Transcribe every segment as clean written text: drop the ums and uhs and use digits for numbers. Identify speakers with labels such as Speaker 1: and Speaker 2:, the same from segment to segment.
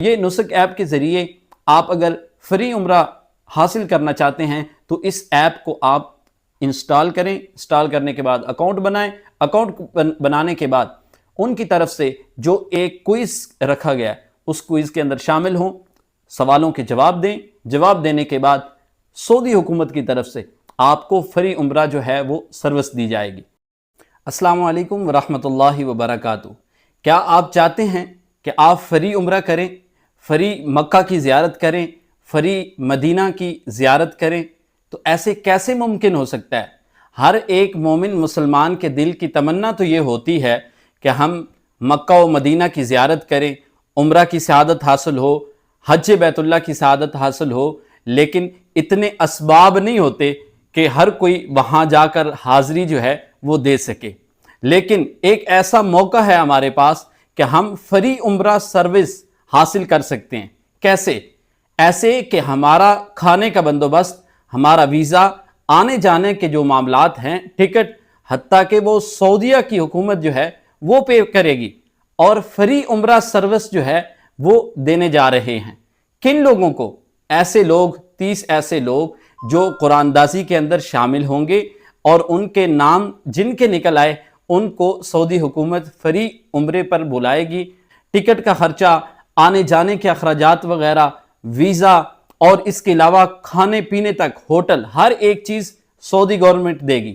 Speaker 1: ये नुस्क ऐप के ज़रिए आप अगर फ्री उम्रा हासिल करना चाहते हैं तो इस ऐप को आप इंस्टॉल करें। इंस्टॉल करने के बाद अकाउंट बनाएं। अकाउंट बनाने के बाद उनकी तरफ से जो एक क्विज़ रखा गया है उस क्विज़ के अंदर शामिल हों, सवालों के जवाब दें। जवाब देने के बाद सऊदी हुकूमत की तरफ से आपको फ्री उम्रा जो है वो सर्विस दी जाएगी। अस्सलामु अलैकुम वरहमतुल्लाहि वबरकातुहू। क्या आप चाहते हैं कि आप फ्री उम्रा करें, फ्री मक्का की ज़ियारत करें, फ्री मदीना की ज़ियारत करें? तो ऐसे कैसे मुमकिन हो सकता है? हर एक मोमिन मुसलमान के दिल की तमन्ना तो ये होती है कि हम मक्का व मदीना की ज़ियारत करें, उम्रा की सआदत हासिल हो, हज बैतुल्लाह की सआदत हासिल हो, लेकिन इतने असबाब नहीं होते कि हर कोई वहाँ जाकर हाज़िरी जो है वो दे सके। लेकिन एक ऐसा मौका है हमारे पास कि हम फ्री उम्रा सर्विस हासिल कर सकते हैं। कैसे? ऐसे कि हमारा खाने का बंदोबस्त, हमारा वीज़ा, आने जाने के जो मामलात हैं, टिकट, हत्ता कि वो सऊदीया की हुकूमत जो है वो पे करेगी और फ्री उम्रा सर्विस जो है वो देने जा रहे हैं। किन लोगों को? ऐसे लोग, 30 ऐसे लोग जो कुरानदाजी के अंदर शामिल होंगे और उनके नाम जिनके निकल आए उनको सऊदी हुकूमत फ्री उम्रे पर बुलाएगी। टिकट का खर्चा, आने जाने के अखराजात वगैरह, वीज़ा और इसके अलावा खाने पीने तक, होटल, हर एक चीज़ सऊदी गवर्नमेंट देगी।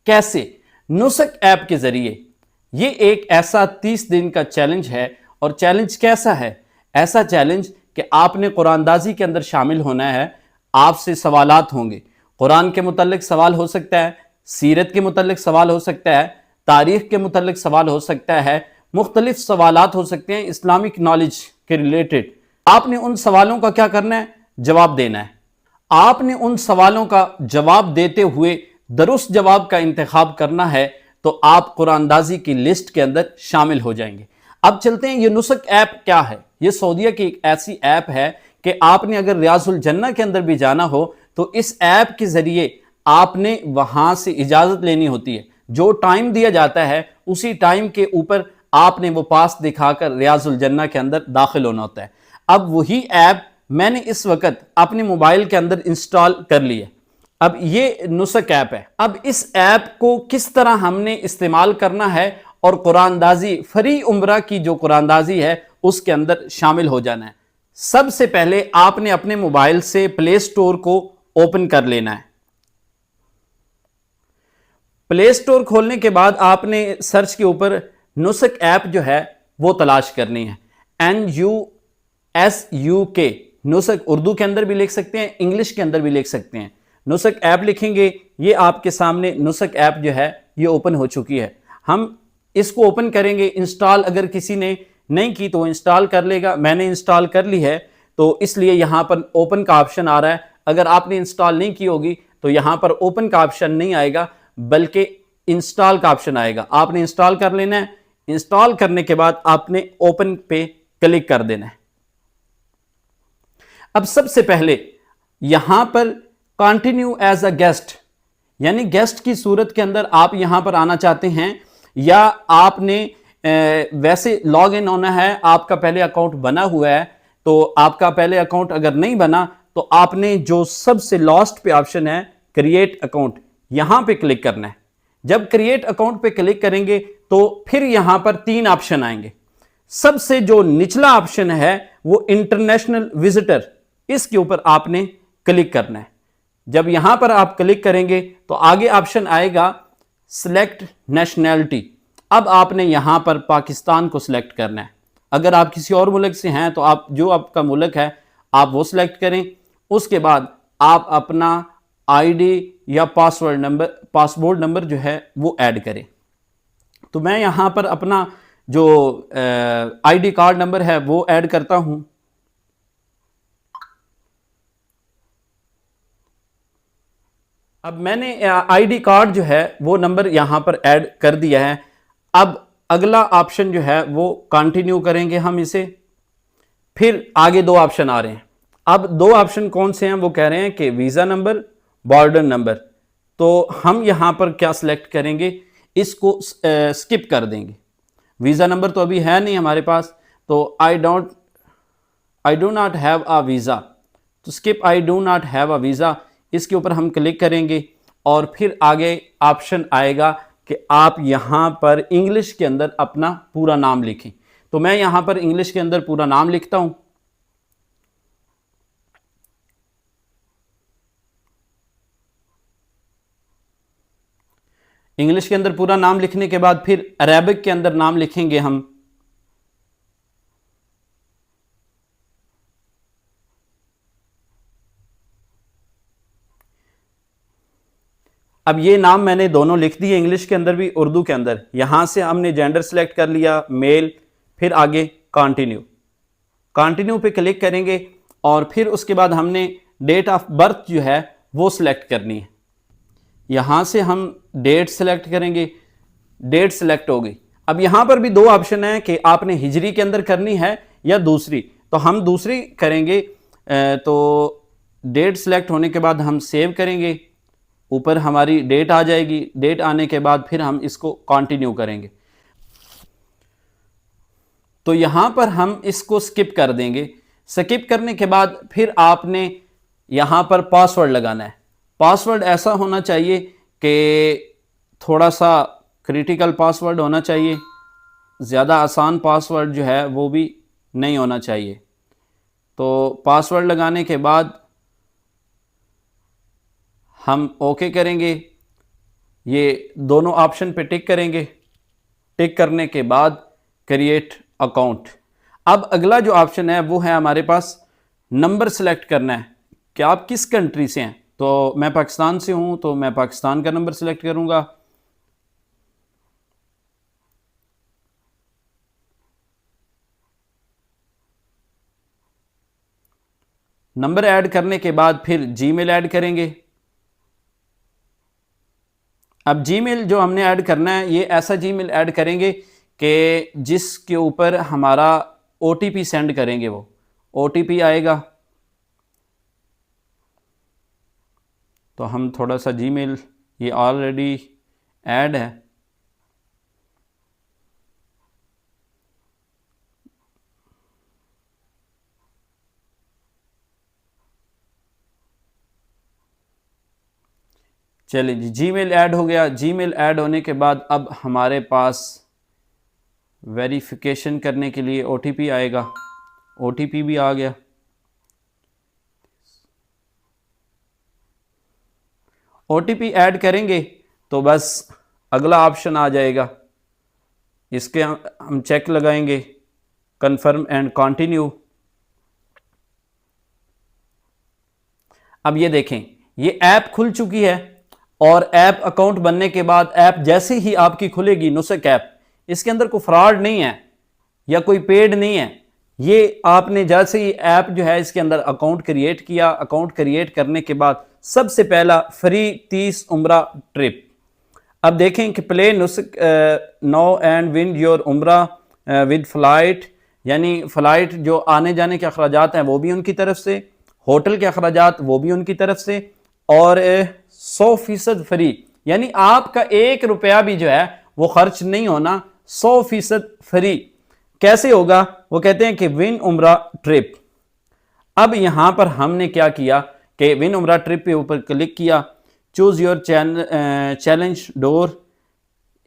Speaker 1: कैसे? नुस्क ऐप के ज़रिए। ये एक ऐसा 30 दिन का चैलेंज है। और चैलेंज कैसा है? ऐसा चैलेंज कि आपने कुरानदाजी के अंदर शामिल होना है। आपसे सवालात होंगे, कुरान के मुतल्लिक सवाल हो सकता है, सीरत के मुतल्लिक सवाल हो सकता है, तारीख़ के मुतल्लिक सवाल हो सकता है, मुख्तलिफ सवालात हो सकते हैं इस्लामिक नॉलेज के रिलेटेड। आपने उन सवालों का क्या करना है? जवाब देना है। आपने उन सवालों का जवाब देते हुए दुरुस्त जवाब का इंतखाब करना है तो आप कुरानदाजी की लिस्ट के अंदर शामिल हो जाएंगे। अब चलते हैं, ये नुस्क ऐप क्या है? ये सऊदीया की एक ऐसी ऐप है कि आपने अगर रियाजुल जन्ना के अंदर भी जाना हो तो इस ऐप के जरिए आपने वहां से इजाजत लेनी होती है। जो टाइम दिया जाता है उसी टाइम के ऊपर आपने वो पास दिखाकर रियाजुल जन्ना के अंदर दाखिल होना होता है। अब वही ऐप मैंने इस वक्त अपने मोबाइल के अंदर इंस्टॉल कर ली है। अब ये नुस्क ऐप है। अब इस ऐप को किस तरह हमने इस्तेमाल करना है और कुरानदाजी, फ्री उम्रा की जो कुरानदाजी है उसके अंदर शामिल हो जाना है। सबसे पहले आपने अपने मोबाइल से प्ले स्टोर को ओपन कर लेना है। प्ले स्टोर खोलने के बाद आपने सर्च के ऊपर नुस्क ऐप जो है वो तलाश करनी है। NUSUK। नुस्क उर्दू के अंदर भी लिख सकते हैं, इंग्लिश के अंदर भी लिख सकते हैं। नुस्क ऐप लिखेंगे, ये आपके सामने नुस्क ऐप जो है ये ओपन हो चुकी है। हम इसको ओपन करेंगे। इंस्टॉल अगर किसी ने नहीं की तो वो इंस्टॉल कर लेगा। मैंने इंस्टॉल कर ली है तो इसलिए यहां पर ओपन का ऑप्शन आ रहा है। अगर आपने इंस्टॉल नहीं की होगी तो यहां पर ओपन का ऑप्शन नहीं आएगा बल्कि इंस्टॉल का ऑप्शन आएगा। आपने इंस्टॉल कर लेना है। इंस्टॉल करने के बाद आपने ओपन पे क्लिक कर देना है। अब सबसे पहले यहां पर कंटिन्यू एज अ गेस्ट, यानी गेस्ट की सूरत के अंदर आप यहां पर आना चाहते हैं या आपने वैसे लॉग इन होना है, आपका पहले अकाउंट बना हुआ है। तो आपका पहले अकाउंट अगर नहीं बना तो आपने जो सबसे लास्ट पे ऑप्शन है क्रिएट अकाउंट, यहां पे क्लिक करना है। जब क्रिएट अकाउंट पे क्लिक करेंगे तो फिर यहां पर 3 ऑप्शन आएंगे। सबसे जो निचला ऑप्शन है वो इंटरनेशनल विजिटर, इसके ऊपर आपने क्लिक करना है। जब यहां पर आप क्लिक करेंगे तो आगे ऑप्शन आएगा सिलेक्ट नेशनैलिटी। अब आपने यहां पर पाकिस्तान को सिलेक्ट करना है। अगर आप किसी और मुल्क से हैं तो आप जो आपका मुल्क है आप वो सिलेक्ट करें। उसके बाद आप अपना आईडी या पासपोर्ट नंबर जो है वो ऐड करें। तो मैं यहां पर अपना जो आईडी कार्ड नंबर है वो ऐड करता हूं। अब मैंने आईडी कार्ड जो है वो नंबर यहां पर ऐड कर दिया है। अब अगला ऑप्शन जो है वो कंटिन्यू करेंगे हम इसे। फिर आगे 2 ऑप्शन आ रहे हैं। अब 2 ऑप्शन कौन से हैं? वो कह रहे हैं कि वीज़ा नंबर, बॉर्डर नंबर। तो हम यहां पर क्या सिलेक्ट करेंगे? इसको स्किप कर देंगे। वीज़ा नंबर तो अभी है नहीं हमारे पास, तो I do not have a visa, तो skip I do not have a visa, इसके ऊपर हम क्लिक करेंगे और फिर आगे ऑप्शन आएगा कि आप यहाँ पर इंग्लिश के अंदर अपना पूरा नाम लिखें। तो मैं यहाँ पर इंग्लिश के अंदर पूरा नाम लिखता हूँ। इंग्लिश के अंदर पूरा नाम लिखने के बाद फिर अरेबिक के अंदर नाम लिखेंगे हम। अब ये नाम मैंने दोनों लिख दिए, इंग्लिश के अंदर भी उर्दू के अंदर। यहां से हमने जेंडर सेलेक्ट कर लिया, मेल, फिर आगे कंटिन्यू, कंटिन्यू पे क्लिक करेंगे और फिर उसके बाद हमने डेट ऑफ बर्थ जो है वो सिलेक्ट करनी है। यहां से हम डेट सेलेक्ट करेंगे, डेट सेलेक्ट हो गई। अब यहां पर भी दो ऑप्शन है कि आपने हिजरी के अंदर करनी है या दूसरी, तो हम दूसरी करेंगे। तो डेट सेलेक्ट होने के बाद हम सेव करेंगे, ऊपर हमारी डेट आ जाएगी। डेट आने के बाद फिर हम इसको कंटिन्यू करेंगे। तो यहां पर हम इसको स्किप कर देंगे। स्किप करने के बाद फिर आपने यहां पर पासवर्ड लगाना है। पासवर्ड ऐसा होना चाहिए कि थोड़ा सा क्रिटिकल पासवर्ड होना चाहिए, ज़्यादा आसान पासवर्ड जो है वो भी नहीं होना चाहिए। तो पासवर्ड लगाने के बाद हम ओके करेंगे, ये दोनों ऑप्शन पे टिक करेंगे। टिक करने के बाद क्रिएट अकाउंट। अब अगला जो ऑप्शन है वो है हमारे पास नंबर सेलेक्ट करना है कि आप किस कंट्री से हैं। तो मैं पाकिस्तान से हूं, तो मैं पाकिस्तान का नंबर सेलेक्ट करूंगा। नंबर ऐड करने के बाद फिर जीमेल ऐड करेंगे। अब जीमेल जो हमने ऐड करना है, ये ऐसा जीमेल ऐड करेंगे कि जिसके ऊपर हमारा ओटीपी सेंड करेंगे, वो ओटीपी आएगा। तो हम थोड़ा सा जीमेल, ये ऑलरेडी ऐड है, चलिए जी, जीमेल ऐड हो गया। जीमेल ऐड होने के बाद अब हमारे पास वेरिफिकेशन करने के लिए ओटीपी आएगा। ओटीपी भी आ गया। ओटीपी ऐड करेंगे तो बस अगला ऑप्शन आ जाएगा, इसके हम चेक लगाएंगे, कंफर्म एंड कंटिन्यू। अब ये देखें, ये ऐप खुल चुकी है और ऐप अकाउंट बनने के बाद ऐप जैसे ही आपकी खुलेगी, नुस्क ऐप, इसके अंदर कोई फ्रॉड नहीं है या कोई पेड नहीं है। ये आपने जैसे ही ऐप जो है इसके अंदर अकाउंट क्रिएट किया, अकाउंट क्रिएट करने के बाद सबसे पहला फ्री 30 उम्रा ट्रिप। अब देखें कि play Nusuk know and win your उम्रा विद फ्लाइट, यानी फ़्लाइट जो आने जाने के अखराजात हैं वो भी उनकी तरफ से, होटल के अखराजात वो भी उनकी तरफ से, और 100% फ्री, यानी आपका 1 रुपया भी जो है वो खर्च नहीं होना, 100% फ्री। कैसे होगा? वो कहते हैं कि विन उम्रा ट्रिप। अब यहां पर हमने क्या किया कि विन उम्रा ट्रिप पे ऊपर क्लिक किया, चूज योर चैलेंज डोर,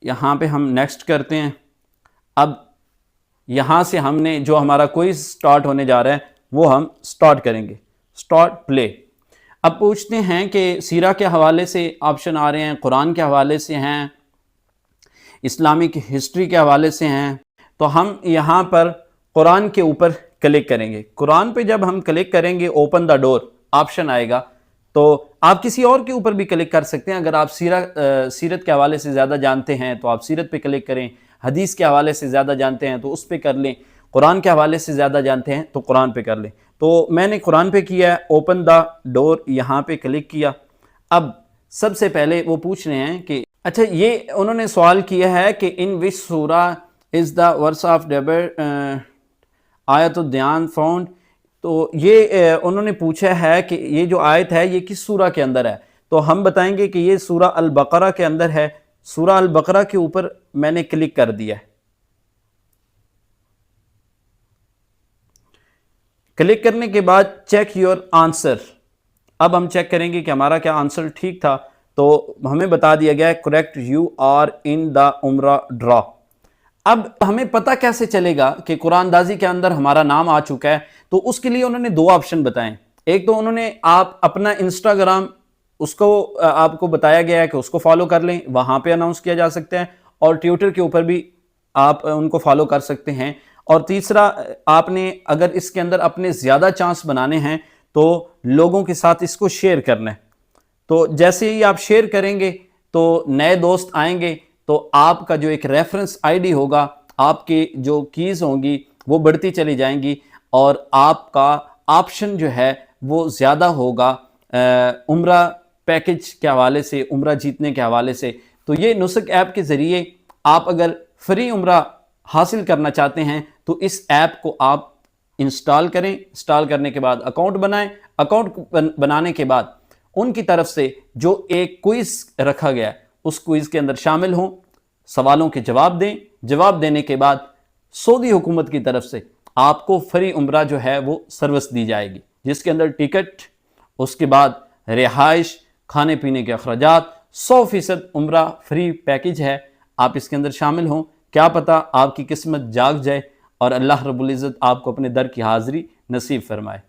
Speaker 1: यहां पे हम नेक्स्ट करते हैं। अब यहां से हमने जो हमारा क्विज स्टार्ट होने जा रहा है वो हम स्टार्ट करेंगे। Start play. अब पूछते हैं कि सीरा के हवाले से ऑप्शन आ रहे हैं, कुरान के हवाले से हैं, इस्लामिक हिस्ट्री के हवाले से हैं। तो हम यहाँ पर कुरान के ऊपर क्लिक करेंगे। कुरान पे जब हम क्लिक करेंगे, ओपन द डोर ऑप्शन आएगा। तो आप किसी और के ऊपर भी क्लिक कर सकते हैं। अगर आप सीरत के हवाले से ज़्यादा जानते हैं तो आप सीरत पे क्लिक करें, हदीस के हवाले से ज़्यादा जानते हैं तो उस पर कर लें, कुरान के हवाले से ज़्यादा जानते हैं तो कुरान पे कर लें। तो मैंने कुरान पे किया है, ओपन द डोर यहाँ पे क्लिक किया। अब सबसे पहले वो पूछ रहे हैं कि अच्छा, ये उन्होंने सवाल किया है कि इन विच सूरा इज़ द वर्स ऑफ डेबर आयत ध्यान फाउंड। तो ये उन्होंने पूछा है कि ये जो आयत है ये किस सूरा के अंदर है। तो हम बताएंगे कि ये सूरा अल बकरा के अंदर है। सूरा अल बकरा के ऊपर मैंने क्लिक कर दिया है। क्लिक करने के बाद चेक योर आंसर। अब हम चेक करेंगे कि हमारा क्या आंसर ठीक था। तो हमें बता दिया गया है correct, you are in the उम्रा ड्रॉ। अब हमें पता कैसे चलेगा कि कुरानदाजी के अंदर हमारा नाम आ चुका है? तो उसके लिए उन्होंने दो ऑप्शन बताए। एक तो उन्होंने आप अपना इंस्टाग्राम, उसको आपको बताया गया है कि उसको फॉलो कर लें, वहां पे अनाउंस किया जा सकता है, और ट्विटर के ऊपर भी आप उनको फॉलो कर सकते हैं। और तीसरा, आपने अगर इसके अंदर अपने ज्यादा चांस बनाने हैं तो लोगों के साथ इसको शेयर करना है। तो जैसे ही आप शेयर करेंगे तो नए दोस्त आएंगे, तो आपका जो एक रेफरेंस आईडी होगा, आपकी जो कीज होंगी वो बढ़ती चली जाएंगी, और आपका ऑप्शन जो है वो ज़्यादा होगा उम्रा पैकेज के हवाले से, उम्रा जीतने के हवाले से। तो ये नुस्ख ऐप के ज़रिए आप अगर फ्री उम्रा हासिल करना चाहते हैं तो इस ऐप को आप इंस्टॉल करें। इंस्टॉल करने के बाद अकाउंट बनाएं। अकाउंट बनाने के बाद उनकी तरफ से जो एक क्विज रखा गया है उस क्विज के अंदर शामिल हों, सवालों के जवाब दें। जवाब देने के बाद सऊदी हुकूमत की तरफ से आपको फ्री उम्रा जो है वो सर्विस दी जाएगी, जिसके अंदर टिकट, उसके बाद रिहाइश, खाने पीने के अखराजात, 100% उम्रा फ्री पैकेज है। आप इसके अंदर शामिल हों, क्या पता आपकी किस्मत जाग जाए और अल्लाह रब्बुल इज़्ज़त आपको अपने दर की हाज़िरी नसीब फरमाए।